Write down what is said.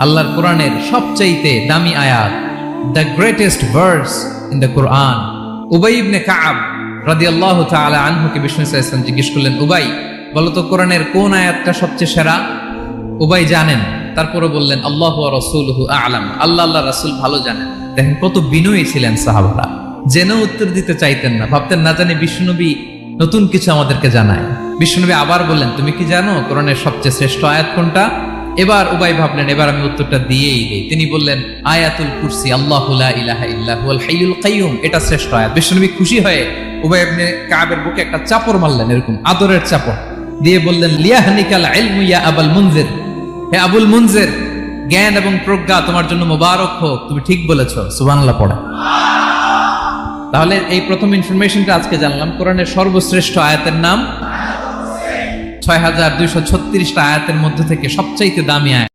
আল্লাহর কোরআনের সবচাইতে দামি আয়াত, the greatest verse in the Quran. উবাই ইবনে কাব রাদিয়াল্লাহু তাআলা আনহুকে বিষ্ণু সাল্লাল্লাহু আলাইহি ওয়াসাল্লাম জিজ্ঞেস করলেন, উবাই বলো তো কোরআনের কোন আয়াতটা সবচেয়ে সেরা? উবাই জানেন, তারপরে বললেন আল্লাহু ওয়া রাসূলুহু আ'লাম, আল্লাহ রাসূল ভালো জানেন। দেখেন কত বিনয়ী ছিলেন সাহাবারা, জেনেও উত্তর দিতে চাইতেন না, ভাবতেন না জানি বিষ্ণুনবী নতুন কিছু আমাদেরকে জানায়। বিষ্ণুনবী আবার বললেন, তুমি কি জানো কোরআনের সবচেয়ে শ্রেষ্ঠ আয়াত কোনটা? এবার উবাই ভাবলেন এবার আমি উত্তরটা দিয়েই দেই। তিনি বললেন আয়াতুল কুরসি, আল্লাহু লা ইলাহা ইল্লা হুয়াল হাইয়ুল কাইয়ুম, এটা শ্রেষ্ঠ আয়াত। বিষ্ণুনবী খুশি হয়ে উবাই ইবনে কাবের বুকে একটা চাপড় মারলেন, এরকম আদরের চাপড় দিয়ে বললেন, লিয়াহনিকাল ইলমু ইয়া আবুল মুনজির, হে আবুল মুনজির, জ্ঞান এবং প্রজ্ঞা তোমার জন্য মোবারক হোক, তুমি ঠিক বলেছো। সুবহানাল্লাহ পড়ে। তাহলে এই প্রথম ইনফরমেশনটা আজকে জানলাম, কোরআনের সর্বশ্রেষ্ঠ আয়াতের নাম ৬,২৩৬টা আয়াতের মধ্যে থেকে সবচাইতে দামি আয়াত।